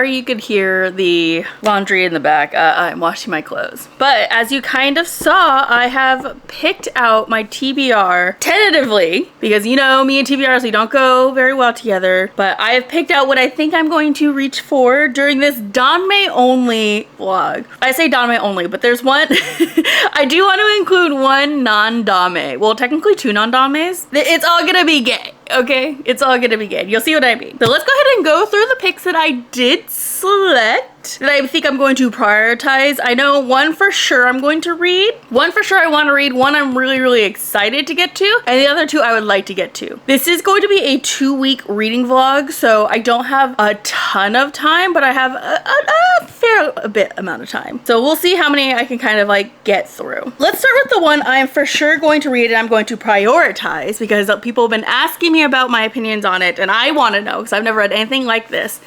sorry you could hear the laundry in the back. I'm washing my clothes. But as you kind of saw, I have picked out my TBR tentatively, because you know me and TBRs, we don't go very well together, but I have picked out what I think I'm going to reach for during this Danmei only vlog. I say Danmei only, but there's one, I do want to include one non-Danmei. Well, technically two non-Danmeis. It's all gonna be gay. Okay, it's all gonna be good. You'll see what I mean. So let's go ahead and go through the picks that I did select that I think I'm going to prioritize. I know one for sure I'm going to read, one for sure I want to read, one I'm really excited to get to, and the other two I would like to get to. This is going to be a 2-week reading vlog, so I don't have a ton of time, but I have a fair bit amount of time. So we'll see how many I can kind of like get through. Let's start with the one I'm for sure going to read and I'm going to prioritize because people have been asking me about my opinions on it and I want to know because I've never read anything like this.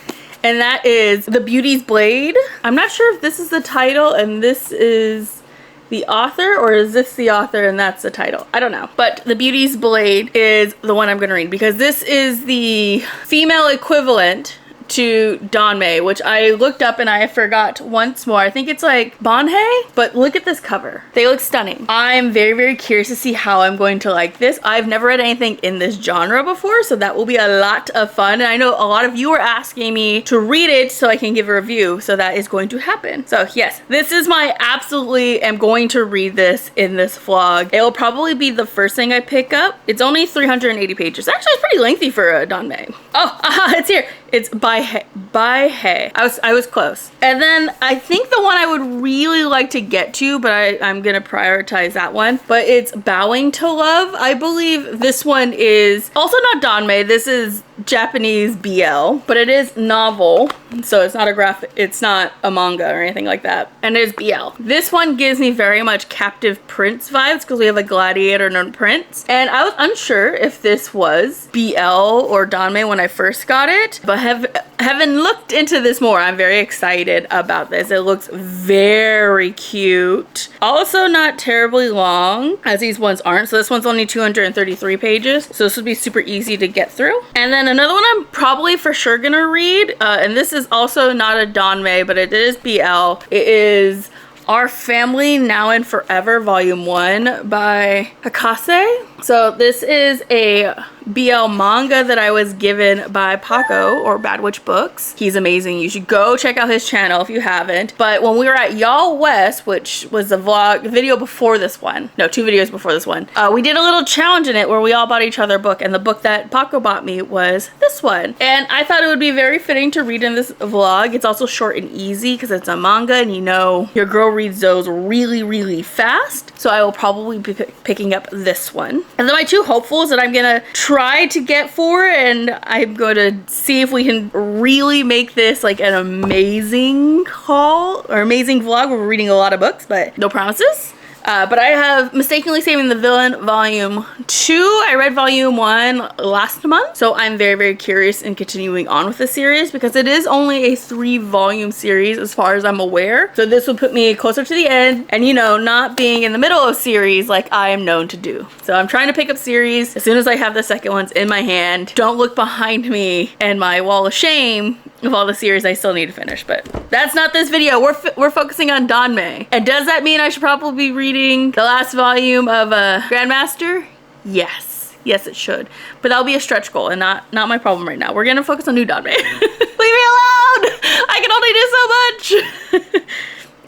And that is The Beauty's Blade. I'm not sure if this is the title and this is the author, or is this the author and that's the title? I don't know. But The Beauty's Blade is the one I'm going to read because this is the female equivalent to Danmei, which I looked up and I forgot once more. I think it's like Banhei, but look at this cover. They look stunning. I'm very curious to see how I'm going to like this. I've never read anything in this genre before, so that will be a lot of fun. And I know a lot of you are asking me to read it so I can give a review, so that is going to happen. So yes, this is my absolutely am going to read this in this vlog. It will probably be the first thing I pick up. It's only 380 pages. Actually, it's pretty lengthy for a Danmei. Oh, it's here. It's by Hay. I was close. And then I think the one I would really like to get to, but I'm gonna prioritize that one. But it's Bowing to Love. I believe this one is also not Danmei. This is Japanese BL, but it is novel. So it's not a graphic, it's not a manga or anything like that. And it is BL. This one gives me very much Captive Prince vibes because we have a gladiator and a prince. And I was unsure if this was BL or Danmei when I first got it, but having looked into this more, I'm very excited about this. It looks very cute. Also not terribly long, as these ones aren't. So this one's only 233 pages. So this would be super easy to get through. And then another one I'm probably for sure gonna read, and this is also not a Danmei, but it is BL. It is Our Family Now and Forever Volume 1 by Hakase. So this is a BL manga that I was given by Paco, or Bad Witch Books. He's amazing. You should go check out his channel if you haven't. But when we were at Y'all West, which was a video before this one, no, 2 videos before this one, we did a little challenge in it where we all bought each other a book, and the book that Paco bought me was this one. And I thought it would be very fitting to read in this vlog. It's also short and easy because it's a manga, and you know your girl reads those really fast. So I will probably be picking up this one. And then my 2 hopefuls that I'm gonna try to get for, and I'm going to see if we can really make this like an amazing haul or amazing vlog. We're reading a lot of books, but no promises. But I have Mistakenly Saving the Villain Volume 2. I read Volume 1 last month, so I'm very curious in continuing on with the series because it is only a 3-volume series as far as I'm aware. So this would put me closer to the end and, you know, not being in the middle of series like I am known to do. So I'm trying to pick up series as soon as I have the second ones in my hand. Don't look behind me and my wall of shame of all the series I still need to finish, but that's not this video. We're focusing on Danmei. And does that mean I should probably be reading the last volume of Grandmaster? Yes, it should. But that'll be a stretch goal and not my problem right now. We're gonna focus on new Danmei. Leave me alone! I can only do so much.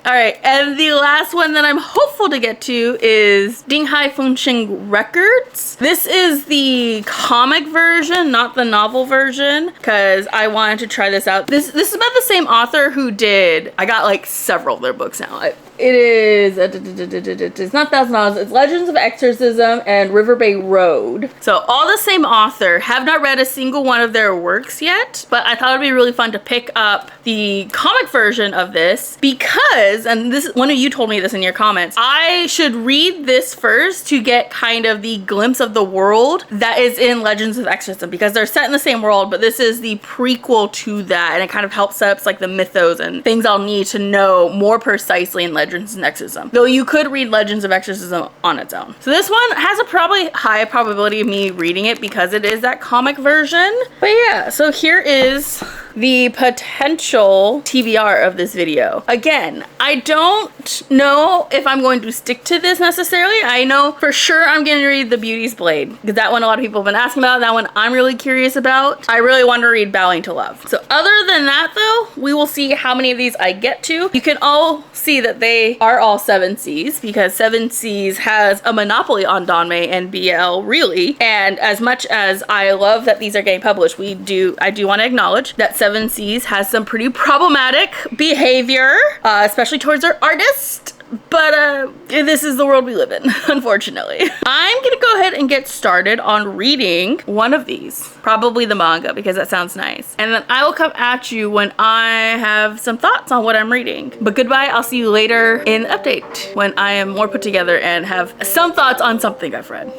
All right, and the last one that I'm hopeful to get to is Dinghai Funsheng Records. This is the comic version, not the novel version, because I wanted to try this out. This is about the same author who did, I got like several of their books now. It is, it's not $1,000, it's Legends of Exorcism and River Bay Road. So all the same author. Have not read a single one of their works yet, but I thought it'd be really fun to pick up the comic version of this because, and this, one of you told me this in your comments, I should read this first to get kind of the glimpse of the world that is in Legends of Exorcism because they're set in the same world, but this is the prequel to that, and it kind of helps set up like the mythos and things I'll need to know more precisely in Legends of Exorcism. Though you could read Legends of Exorcism on its own. So this one has a probably high probability of me reading it because it is that comic version. But yeah, so here is the potential TBR of this video. Again, I don't know if I'm going to stick to this necessarily. I know for sure I'm going to read The Beauty's Blade, because that one a lot of people have been asking about. That one I'm really curious about. I really want to read Bowing to Love. So other than that though, we will see how many of these I get to. You can all see that they are all 7 Seas, because 7 Seas has a monopoly on Danmei and BL, really. And as much as I love that these are getting published, I do want to acknowledge that 7 Seas has some pretty problematic behavior, especially towards our artists. But this is the world we live in, unfortunately. I'm gonna go ahead and get started on reading one of these, probably the manga, because that sounds nice. And then I will come at you when I have some thoughts on what I'm reading. But goodbye, I'll see you later in the update when I am more put together and have some thoughts on something I've read.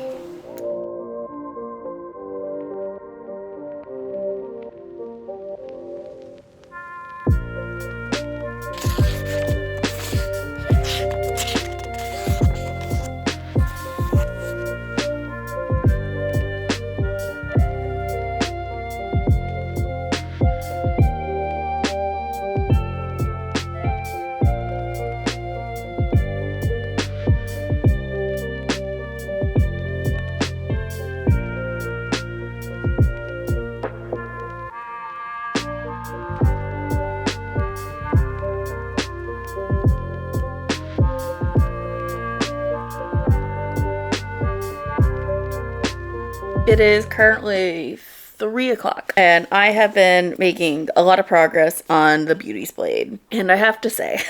It is currently 3 o'clock and I have been making a lot of progress on The Beauty's Blade. And I have to say,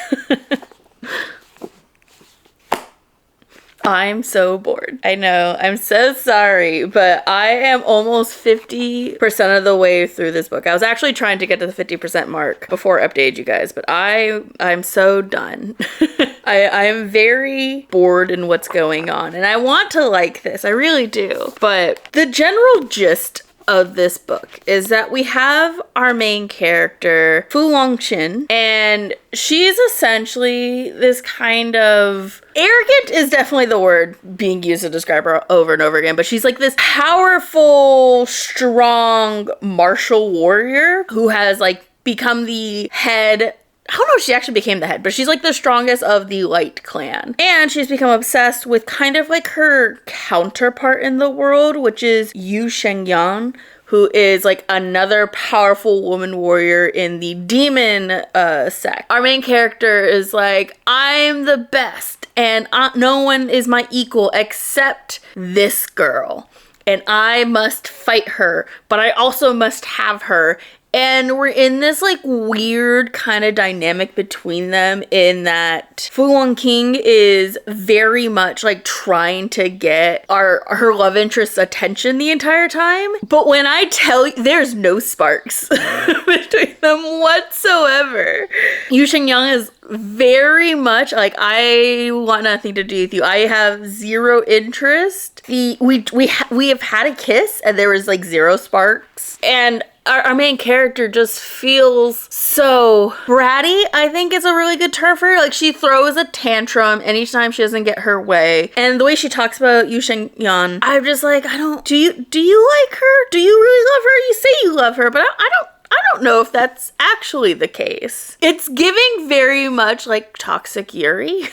I'm so bored. I know, I'm so sorry, but I am almost 50% of the way through this book. I was actually trying to get to the 50% mark before I updated you guys, but I'm so done. I am very bored in what's going on, and I want to like this. I really do. But the general gist of this book is that we have our main character, Fu Longqin, and she's essentially this kind of arrogant is definitely the word being used to describe her over and over again, but she's like this powerful, strong martial warrior who has like become the head. I don't know if she actually became the head, but she's like the strongest of the Light Clan. And she's become obsessed with kind of like her counterpart in the world, which is Yu Shengyan, who is like another powerful woman warrior in the demon sect. Our main character is like, I'm the best and no one is my equal except this girl. And I must fight her, but I also must have her. And we're in this like weird kind of dynamic between them in that Fu Longqing is very much like trying to get her love interest's attention the entire time. But when I tell you, there's no sparks between them whatsoever. Yu Shengyang is very much like, I want nothing to do with you. I have zero interest. We have had a kiss and there was like 0 sparks. And our main character just feels so bratty, I think is a really good term for her. Like, she throws a tantrum anytime she doesn't get her way. And the way she talks about Yu Shengyan, I'm just like, do you like her? Do you really love her? You say you love her, but I don't know if that's actually the case. It's giving very much like Toxic Yuri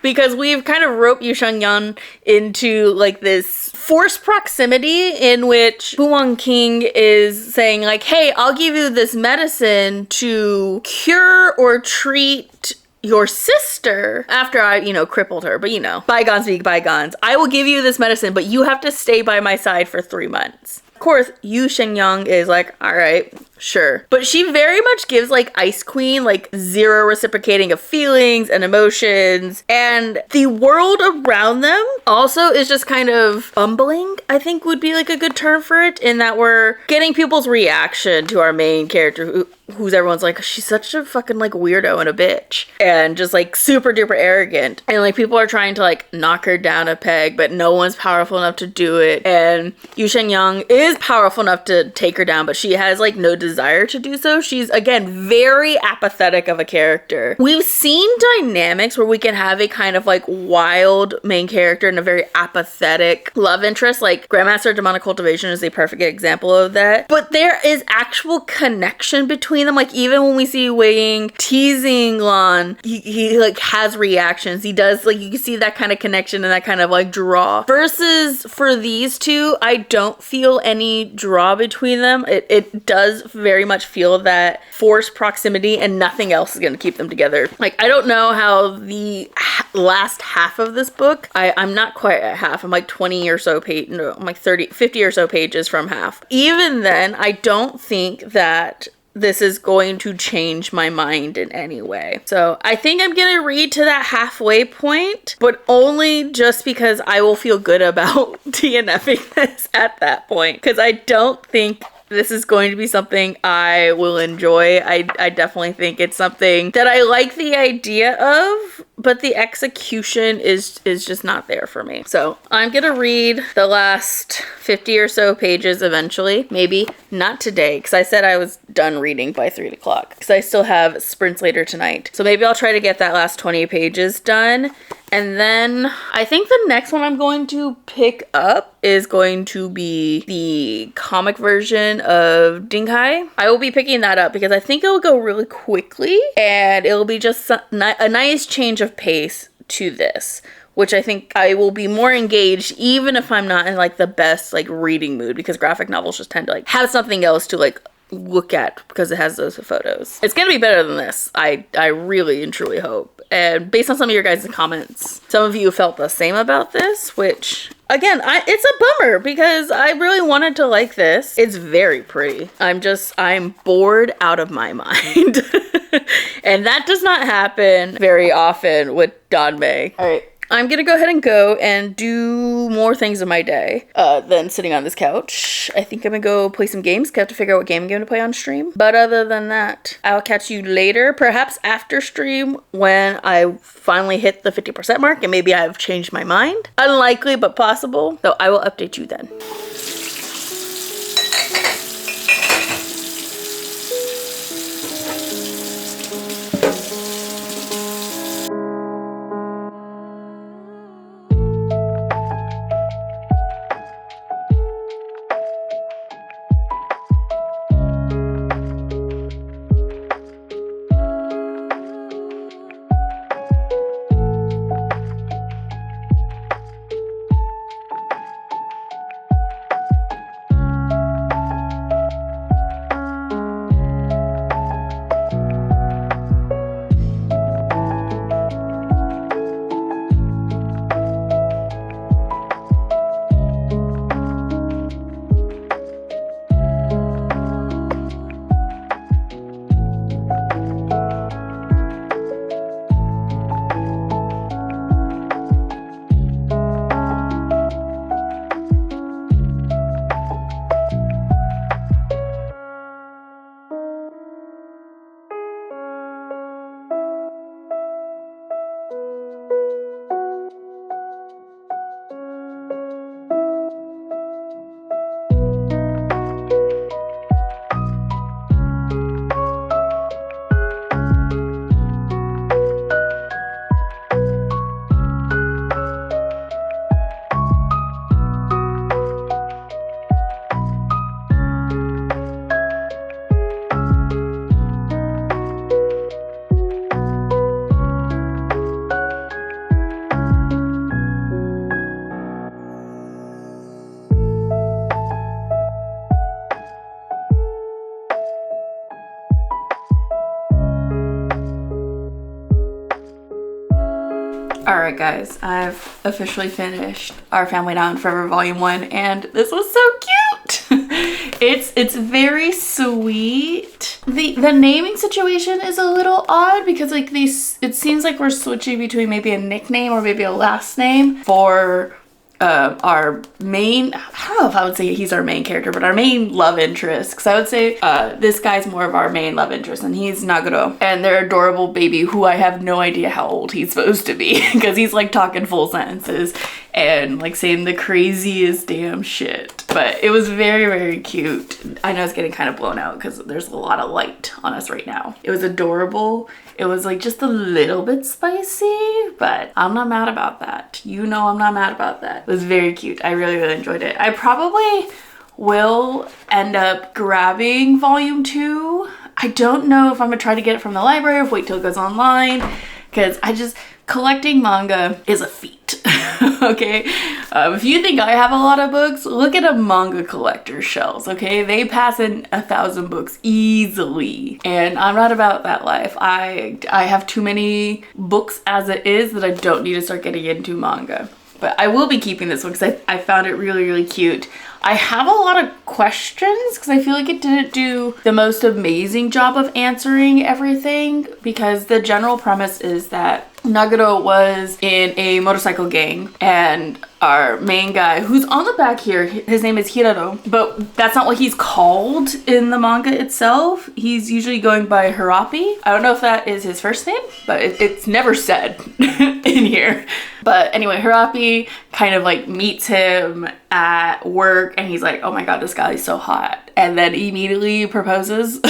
because we've kind of roped Yu Shengyan into like this forced proximity in which Fu Longqing is saying like, hey, I'll give you this medicine to cure or treat your sister after I, crippled her. But bygones be bygones. I will give you this medicine, but you have to stay by my side for 3 months. Of course, Yu Shengyang is like, all right, sure. But she very much gives like Ice Queen, like 0 reciprocating of feelings and emotions. And the world around them also is just kind of bumbling, I think would be like a good term for it, in that we're getting people's reaction to our main character who's everyone's like, she's such a fucking like weirdo and a bitch and just like super duper arrogant, and like people are trying to like knock her down a peg, but no one's powerful enough to do it. And Yu Shen-yang is powerful enough to take her down, but she has like no desire to do so. She's again very apathetic of a character. We've seen dynamics where we can have a kind of like wild main character and a very apathetic love interest, like Grandmaster Demonic Cultivation is a perfect example of that, but there is actual connection between them. Like even when we see Wei teasing Lan, he like has reactions. He does, like, you can see that kind of connection and that kind of like draw. Versus for these two, I don't feel any draw between them. It does very much feel that forced proximity and nothing else is going to keep them together. Like I don't know how the last half of this book, I'm not quite at half. I'm like 20 or so page, no, I'm like 50 or so pages from half. Even then, I don't think that this is going to change my mind in any way. So I think I'm gonna read to that halfway point, but only just because I will feel good about DNFing this at that point. Because I don't think this is going to be something I will enjoy. I definitely think it's something that I like the idea of, but the execution is just not there for me. So I'm gonna read the last 50 or so pages eventually. Maybe not today, because I said I was done reading by 3 o'clock, because I still have sprints later tonight. So maybe I'll try to get that last 20 pages done. And then I think the next one I'm going to pick up is going to be the comic version of Dinghai. I will be picking that up because I think it will go really quickly and it will be just a nice change of pace to this, which I think I will be more engaged even if I'm not in like the best like reading mood, because graphic novels just tend to like have something else to like look at because it has those photos. It's gonna be better than this. I really and truly hope. And based on some of your guys' comments, some of you felt the same about this, which again, it's a bummer because I really wanted to like this. It's very pretty. I'm bored out of my mind. And that does not happen very often with Danmei. All right. I'm gonna go ahead and go and do more things in my day than sitting on this couch. I think I'm gonna go play some games. I have to figure out what game I'm gonna play on stream. But other than that, I'll catch you later, perhaps after stream when I finally hit the 50% mark and maybe I've changed my mind. Unlikely, but possible. So I will update you then. Alright guys, I've officially finished Our Family Now and Forever Volume 1 and this was so cute! It's very sweet. The naming situation is a little odd because like it seems like we're switching between maybe a nickname or maybe a last name for our main, I don't know if I would say he's our main character, but our main love interest, because I would say this guy's more of our main love interest, and he's Naguro, and their adorable baby, who I have no idea how old he's supposed to be, because he's like talking full sentences and like saying the craziest damn shit. But it was very, very cute. I know it's getting kind of blown out because there's a lot of light on us right now. It was adorable. It was like just a little bit spicy, but I'm not mad about that. You know I'm not mad about that. It was very cute. I really, really enjoyed it. I probably will end up grabbing volume 2. I don't know if I'm gonna try to get it from the library or wait till it goes online, because collecting manga is a feat. Okay, if you think I have a lot of books, look at a manga collector's shelves. Okay, they pass in 1,000 books easily, and I'm not about that life. I have too many books as it is that I don't need to start getting into manga. But I will be keeping this one because I found it really, really cute. I have a lot of questions because I feel like it didn't do the most amazing job of answering everything, because the general premise is that Naguro was in a motorcycle gang, and our main guy, who's on the back here, his name is Hirado, but that's not what he's called in the manga itself. He's usually going by Hirapi. I don't know if that is his first name, but it's never said in here. But anyway, Hirapi kind of like meets him at work, and he's like, oh my god, this guy is so hot. And then immediately proposes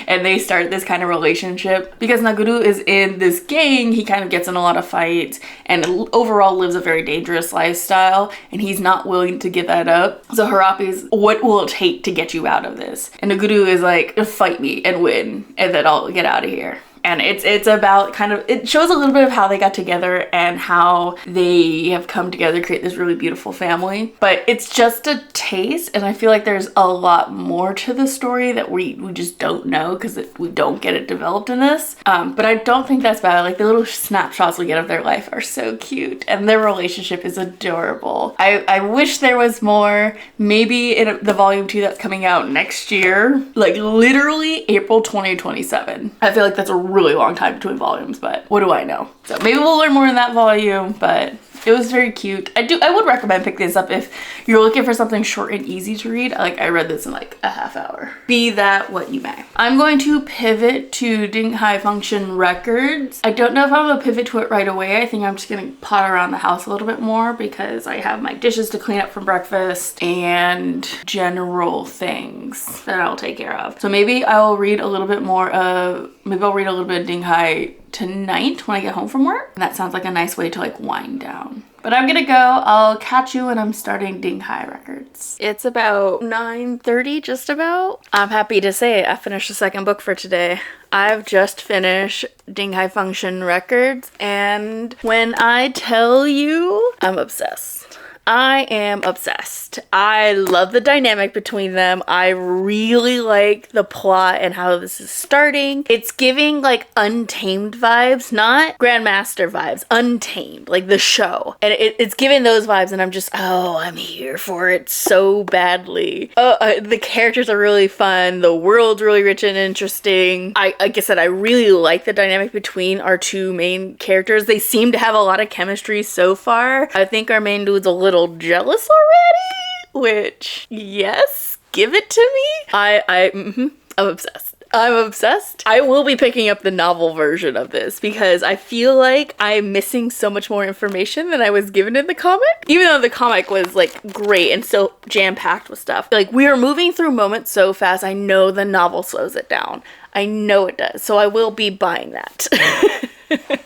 and they start this kind of relationship. Because Naguru is in this gang, he kind of gets in a lot of fights and overall lives a very dangerous lifestyle, and he's not willing to give that up. So Hirapi's, what will it take to get you out of this? And Naguru is like, fight me and win, and then I'll get out of here. And it's about kind of, it shows a little bit of how they got together and how they have come together to create this really beautiful family. But it's just a taste, and I feel like there's a lot more to the story that we just don't know because we don't get it developed in this. But I don't think that's bad. Like, the little snapshots we get of their life are so cute, and their relationship is adorable. I wish there was more. Maybe in the volume 2 that's coming out next year, like literally April 2027. I feel like that's a really long time between volumes, but what do I know? So maybe we'll learn more in that volume, but it was very cute. I would recommend picking this up if you're looking for something short and easy to read. Like, I read this in like a half hour. Be that what you may. I'm going to pivot to Danmei Function Records. I don't know if I'm gonna pivot to it right away. I think I'm just gonna potter around the house a little bit more because I have my dishes to clean up from breakfast and general things that I'll take care of. So maybe I'll read a little bit more of, maybe I'll read a little bit of Danmei tonight when I get home from work. And that sounds like a nice way to like wind down. But I'm gonna go. I'll catch you when I'm starting Danmei Records. It's about 9:30, just about. I'm happy to say I finished the second book for today. I've just finished Danmei Function Records, and when I tell you, I'm obsessed. I am obsessed. I love the dynamic between them. I really like the plot and how this is starting. It's giving like Untamed vibes, not Grandmaster vibes, Untamed, like the show. And it's giving those vibes, and I'm just, oh, I'm here for it so badly. The characters are really fun. The world's really rich and interesting. Like I said, I really like the dynamic between our two main characters. They seem to have a lot of chemistry so far. I think our main dude's a little jealous already, which, yes, give it to me. I'm obsessed. I'm obsessed. I will be picking up the novel version of this because I feel like I'm missing so much more information than I was given in the comic. Even though the comic was like great and so jam-packed with stuff. Like, we are moving through moments so fast, I know the novel slows it down. I know it does. So I will be buying that.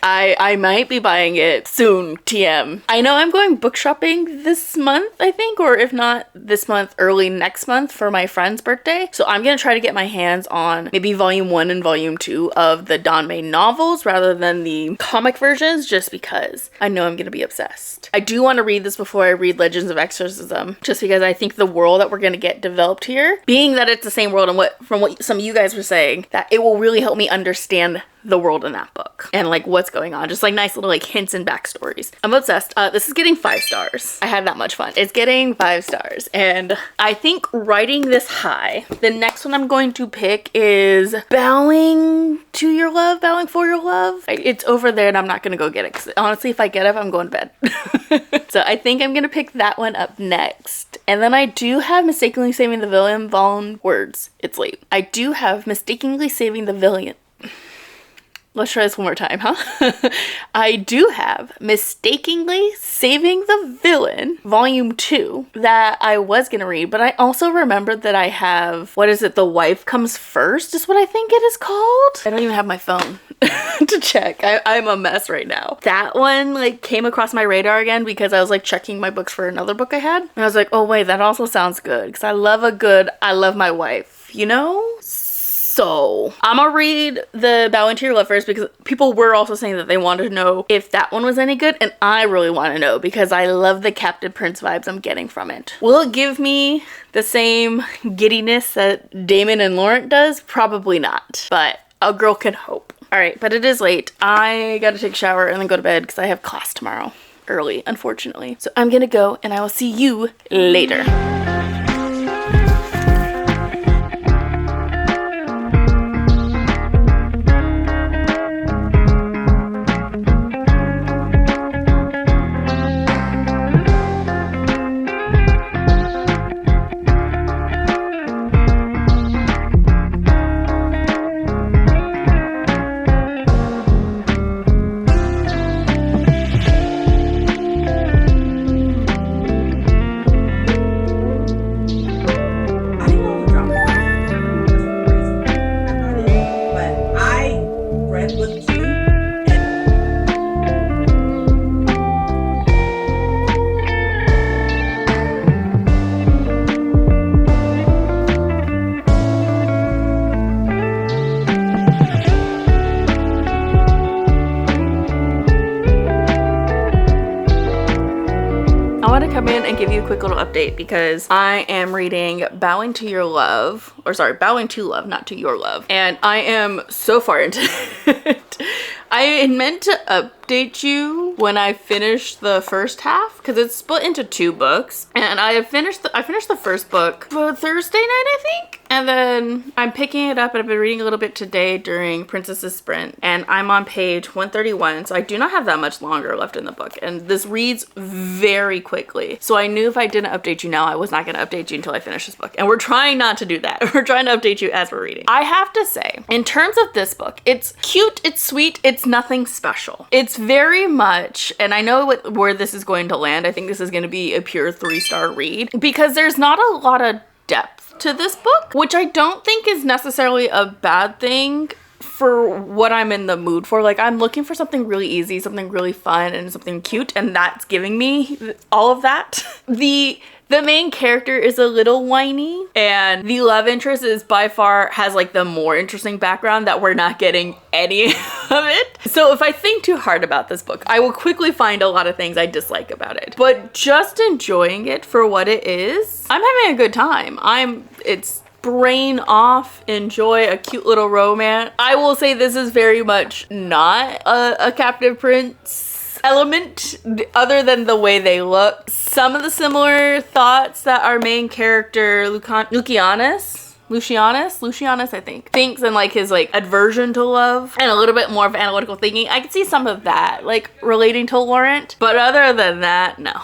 I might be buying it soon, TM. I know I'm going book shopping this month, I think, or if not this month, early next month for my friend's birthday. So I'm gonna try to get my hands on maybe volume 1 and volume 2 of the Danmei novels rather than the comic versions, just because I know I'm gonna be obsessed. I do want to read this before I read Legends of Exorcism, just because I think the world that we're gonna get developed here, being that it's the same world, and from what some of you guys were saying, that it will really help me understand the world in that book and like what's going on. Just like nice little like hints and backstories. I'm obsessed. This is getting 5 stars. I had that much fun. It's getting 5 stars. And I think writing this high, the next one I'm going to pick is Bowing to Your Love, Bowing for Your Love. It's over there and I'm not gonna go get it because honestly, if I get it, I'm going to bed. So I think I'm gonna pick that one up next. And then I do have Mistakenly Saving the Villain, words. It's late. I do have Mistakenly Saving the Villain. Let's try this one more time, huh? I do have Mistakenly Saving the Villain, Volume 2, that I was gonna read, but I also remembered that I have, what is it, The Wife Comes First is what I think it is called? I don't even have my phone to check. I'm a mess right now. That one like came across my radar again because I was like checking my books for another book I had. And I was like, oh wait, that also sounds good because I love my wife, you know? So I'm gonna read the Bowing to Your Love first because people were also saying that they wanted to know if that one was any good, and I really want to know because I love the Captive Prince vibes I'm getting from it. Will it give me the same giddiness that Damon and Laurent does? Probably not, but a girl can hope. All right, but it is late. I gotta take a shower and then go to bed because I have class tomorrow early, unfortunately. So I'm gonna go and I will see you later. Come in and give you a quick little update because I am reading Bowing to Love, not to Your Love, and I am so far into it. I meant to update you when I finished the first half because it's split into 2 books, and I finished the first book Thursday night, I think, and then I'm picking it up and I've been reading a little bit today during Princess's Sprint, and I'm on page 131, so I do not have that much longer left in the book, and this reads very quickly. So I knew if I didn't update you now, I was not going to update you until I finish this book, and we're trying not to do that. We're trying to update you as we're reading. I have to say, in terms of this book, it's cute, it's sweet, it's nothing special. It's very much, and I know where this is going to land. I think this is going to be a pure 3-star read because there's not a lot of depth to this book, which I don't think is necessarily a bad thing for what I'm in the mood for. Like, I'm looking for something really easy, something really fun, and something cute, and that's giving me all of that. The main character is a little whiny, and the love interest is by far has like the more interesting background that we're not getting any of it. So if I think too hard about this book, I will quickly find a lot of things I dislike about it. But just enjoying it for what it is, I'm having a good time. It's brain off, enjoy a cute little romance. I will say this is very much not a Captive Prince element other than the way they look. Some of the similar thoughts that our main character Lucianus, I think, thinks, and like his like aversion to love and a little bit more of analytical thinking. I could see some of that like relating to Laurent, but other than that, no.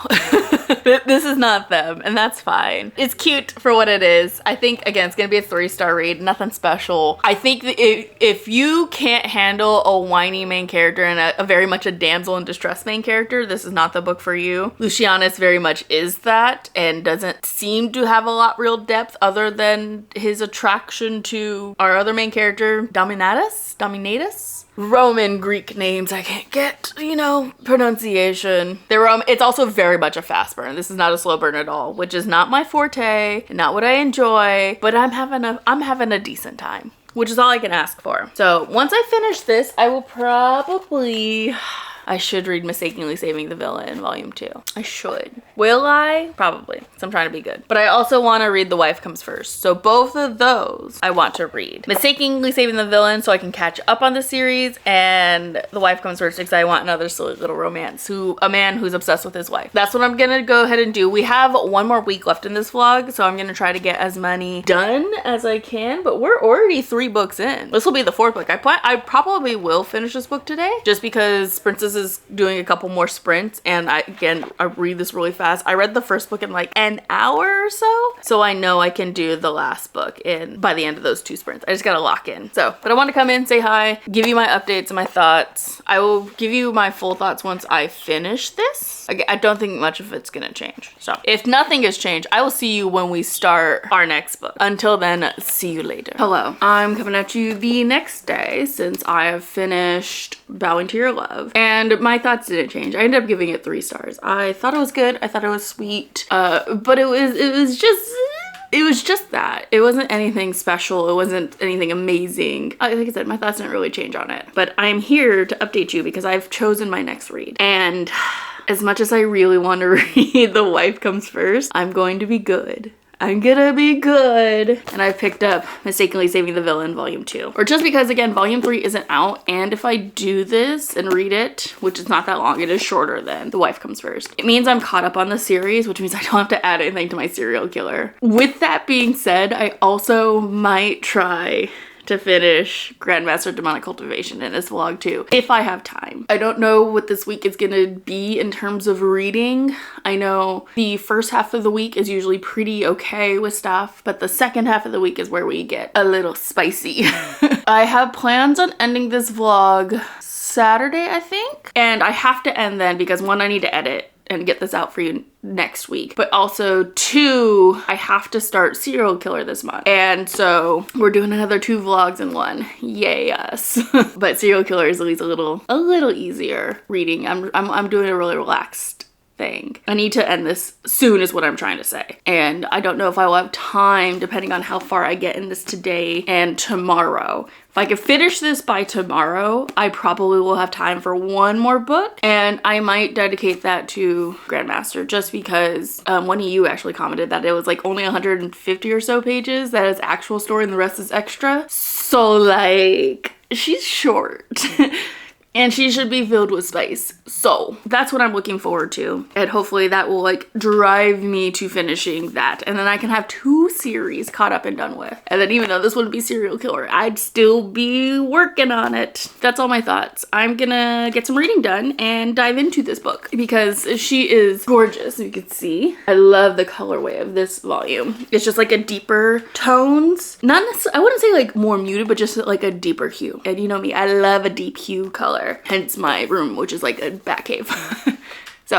This is not them, and that's fine. It's cute for what it is. I think, again, it's gonna be a 3-star read, nothing special. I think that if you can't handle a whiny main character and a very much a damsel in distress main character, this is not the book for you. Lucianus very much is that and doesn't seem to have a lot real depth other than his attraction to our other main character, Dominatus? Roman Greek names I can't get, pronunciation. It's also very much a fast burn. This is not a slow burn at all, which is not my forte, not what I enjoy, but I'm having a decent time, which is all I can ask for. So once I finish this, I will probably I should read Mistakenly Saving the Villain, Volume 2. I should. Will I? Probably, because I'm trying to be good. But I also want to read The Wife Comes First. So both of those I want to read. Mistakenly Saving the Villain so I can catch up on the series, and The Wife Comes First because I want another silly little romance. A man who's obsessed with his wife. That's what I'm gonna go ahead and do. We have one more week left in this vlog, so I'm gonna try to get as many done as I can, but we're already 3 books in. This will be the 4th book. I probably will finish this book today just because Princess is doing a couple more sprints, and I read this really fast. I read the first book in like an hour or so I know I can do the last book by the end of those 2 sprints. I just gotta lock in. But I want to come in, say hi, give you my updates and my thoughts. I will give you my full thoughts once I finish this. I don't think much of it's gonna change. So if nothing has changed, I will see you when we start our next book. Until then, see you later. Hello, I'm coming at you the next day since I have finished Bowing to Your Love, and my thoughts didn't change. I ended up giving it 3 stars. I thought it was good. I thought it was sweet, but it was just that. It wasn't anything special. It wasn't anything amazing. Like I said, my thoughts didn't really change on it, but I'm here to update you because I've chosen my next read. And as much as I really want to read The Wife Comes First, I'm going to be good. I'm gonna be good. And I picked up Mistakenly Saving the Villain, Volume 2. Or just because, again, Volume 3 isn't out, and if I do this and read it, which is not that long, it is shorter than The Wife Comes First, it means I'm caught up on the series, which means I don't have to add anything to my serial killer. With that being said, I also might try to finish Grandmaster Demonic Cultivation in this vlog too, if I have time. I don't know what this week is gonna be in terms of reading. I know the first half of the week is usually pretty okay with stuff, but the second half of the week is where we get a little spicy. I have plans on ending this vlog Saturday, I think, and I have to end then because 1, I need to edit and get this out for you next week, but also 2, I have to start Serial Killer this month, and so we're doing another 2 vlogs in 1. Yay us. But Serial Killer is at least a little easier reading. I'm doing a really relaxed thing. I need to end this soon is what I'm trying to say, and I don't know if I will have time depending on how far I get in this today and tomorrow. If I can finish this by tomorrow, I probably will have time for 1 more book, and I might dedicate that to Grandmaster just because one of you actually commented that it was like only 150 or so pages that is actual story and the rest is extra. So like, she's short. And she should be filled with spice. So that's what I'm looking forward to. And hopefully that will like drive me to finishing that. And then I can have 2 series caught up and done with. And then even though this wouldn't be Serial Killer, I'd still be working on it. That's all my thoughts. I'm gonna get some reading done and dive into this book because she is gorgeous, you can see. I love the colorway of this volume. It's just like a deeper tones. Not necessarily, I wouldn't say like more muted, but just like a deeper hue. And you know me, I love a deep hue color. Hence my room, which is like a bat cave. So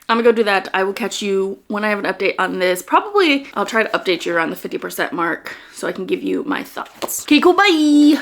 I'm gonna go do that. I will catch you when I have an update on this. Probably I'll try to update you around the 50% mark so I can give you my thoughts. Okay, cool, bye.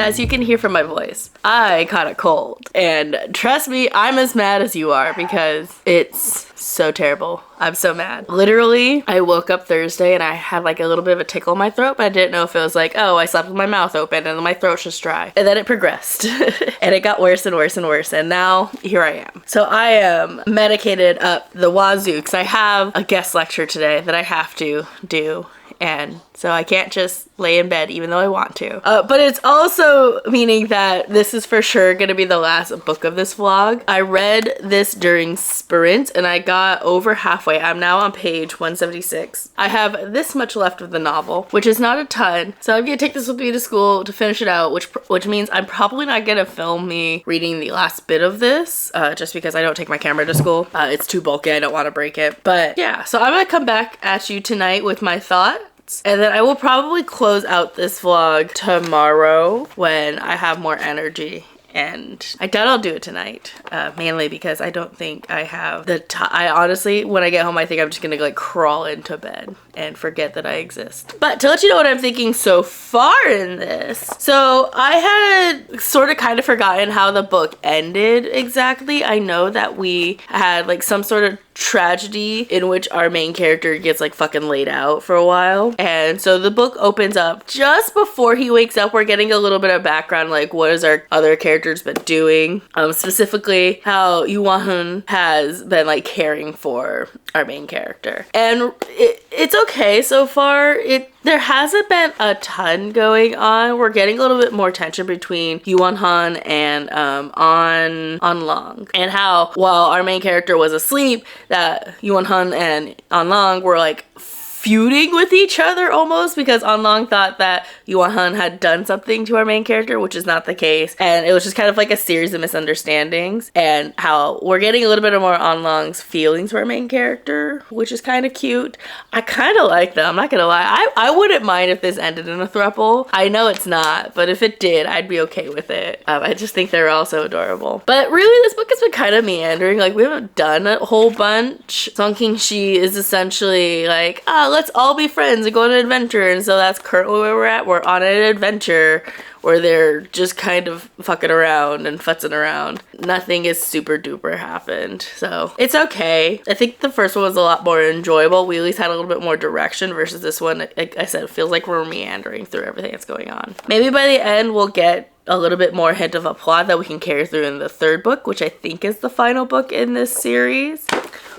as you can hear from my voice, I caught a cold. And trust me, I'm as mad as you are because it's so terrible. I'm so mad. Literally, I woke up Thursday and I had like a little bit of a tickle in my throat, but I didn't know if it was like, oh, I slept with my mouth open and my throat's just dry. And then it progressed and it got worse and worse and worse. And now here I am. So I am medicated up the wazoo because I have a guest lecture today that I have to do. And so I can't just lay in bed even though I want to. But it's also meaning that this is for sure gonna be the last book of this vlog. I read this during sprint and I got over halfway. I'm now on page 176. I have this much left of the novel, which is not a ton. So I'm gonna take this with me to school to finish it out, which means I'm probably not gonna film me reading the last bit of this, just because I don't take my camera to school. It's too bulky, I don't wanna break it. But yeah, so I'm gonna come back at you tonight with my thoughts. And then I will probably close out this vlog tomorrow when I have more energy. And I doubt I'll do it tonight, mainly because I don't think I have the time. I honestly, when I get home, I think I'm just gonna like crawl into bed and forget that I exist. But to let you know what I'm thinking so far in this, so I had sort of kind of forgotten how the book ended exactly. I know that we had like some sort of tragedy in which our main character gets like fucking laid out for a while. And so the book opens up just before he wakes up. We're getting a little bit of background, like what has our other characters been doing, specifically how Yuan has been like caring for our main character. And it's okay so far. There hasn't been a ton going on. We're getting a little bit more tension between Yuan Han and On Long, and how while our main character was asleep, that Yuan Han and On Long were like feuding with each other almost, because On Long thought that Yuan Han had done something to our main character, which is not the case. And it was just kind of like a series of misunderstandings, and how we're getting a little bit of more On Long's feelings for our main character, which is kind of cute. I kind of like them, I'm not gonna lie. I wouldn't mind if this ended in a throuple. I know it's not, but if it did, I'd be okay with it. I just think they're all so adorable. But really, this book has been kind of meandering. Like, we haven't done a whole bunch. Song King Shi is essentially like, let's all be friends and go on an adventure. And so that's currently where we're at. We're on an adventure where they're just kind of fucking around and futzing around. Nothing is super duper happened. So it's okay. I think the first one was a lot more enjoyable. We at least had a little bit more direction versus this one. Like I said, it feels like we're meandering through everything that's going on. Maybe by the end we'll get a little bit more hint of a plot that we can carry through in the third book, which I think is the final book in this series.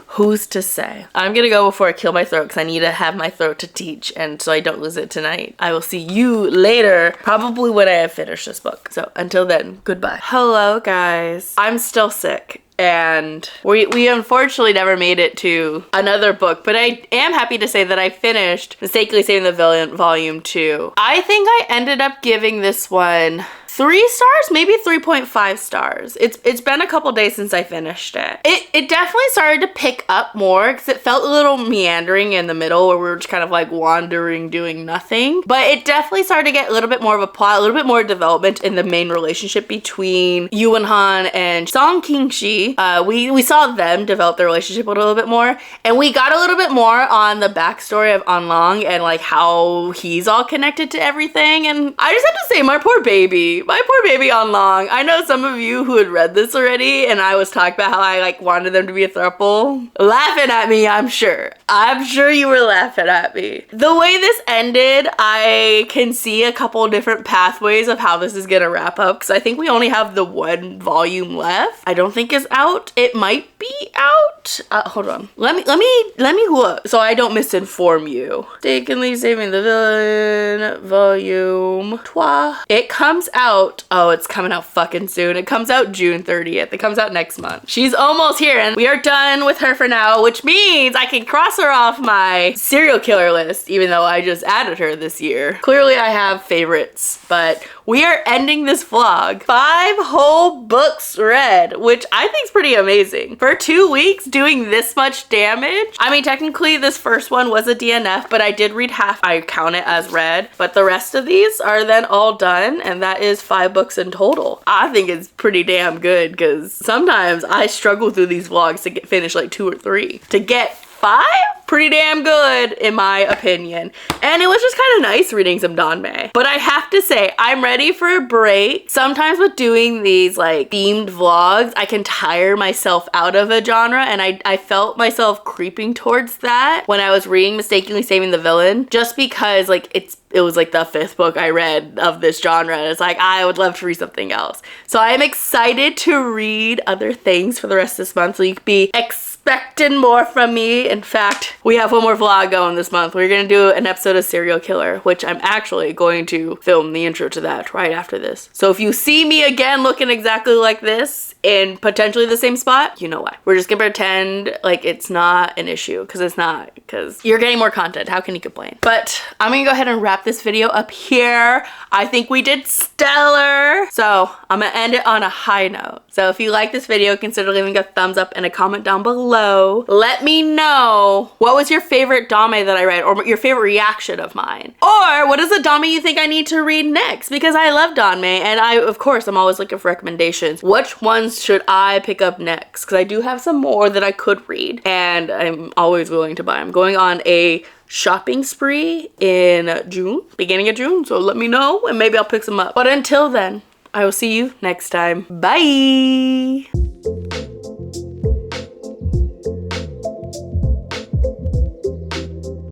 Who's to say? I'm gonna go before I kill my throat because I need to have my throat to teach, and so I don't lose it tonight. I will see you later, probably when I have finished this book. So until then, goodbye. Hello guys. I'm still sick. And we unfortunately never made it to another book, but I am happy to say that I finished Mistakenly Saving the Villain Volume 2. I think I ended up giving this one 3 stars, maybe 3.5 stars. It's been a couple days since I finished it. It definitely started to pick up more because it felt a little meandering in the middle where we were just kind of like wandering, doing nothing. But it definitely started to get a little bit more of a plot, a little bit more development in the main relationship between Yuan Han and Song King Shi. We saw them develop their relationship a little bit more, and we got a little bit more on the backstory of On Long and like how he's all connected to everything. And I just have to say, my poor baby On Long. I know some of you who had read this already, and I was talking about how I like wanted them to be a throuple, laughing at me. I'm sure you were laughing at me. The way this ended, I can see a couple different pathways of how this is gonna wrap up, because I think we only have the 1 volume left. I don't think it's out. It might be out. Hold on. Let me look so I don't misinform you. Mistakenly Saving the Villain Volume 2. It comes out. Oh, it's coming out fucking soon. It comes out June 30th. It comes out next month. She's almost here, and we are done with her for now, which means I can cross her off my serial killer list, even though I just added her this year. Clearly I have favorites, but we are ending this vlog 5 whole books read, which I think is pretty amazing. For 2 weeks doing this much damage. I mean, technically this first one was a DNF, but I did read half. I count it as read, but the rest of these are then all done, and that is 5 books in total. I think it's pretty damn good, because sometimes I struggle thugh these vlogs to finish like 2 or 3. To get 5? Pretty damn good in my opinion. And it was just kind of nice reading some Danmei. But I have to say, I'm ready for a break. Sometimes with doing these like themed vlogs, I can tire myself out of a genre, and I felt myself creeping towards that when I was reading Mistakenly Saving the Villain, just because like it was like the 5th book I read of this genre, and it's like I would love to read something else. So I am excited to read other things for the rest of this month, so you can be expecting more from me. In fact, we have one more vlog going this month. We're gonna do an episode of Serial Killer, which I'm actually going to film the intro to that right after this. So if you see me again looking exactly like this in potentially the same spot, you know why. We're just gonna pretend like it's not an issue, because it's not, because you're getting more content. How can you complain? But I'm gonna go ahead and wrap this video up here. I think we did stellar. So I'm gonna end it on a high note. So if you like this video, consider leaving a thumbs up and a comment down below. Let me know what was your favorite Danmei that I read, or your favorite reaction of mine. Or what is the Danmei you think I need to read next? Because I love Danmei, and of course, I'm always looking for recommendations. Which ones should I pick up next? Because I do have some more that I could read, and I'm always willing to buy. I'm going on a shopping spree in June, beginning of June, so let me know and maybe I'll pick some up. But until then, I will see you next time. Bye!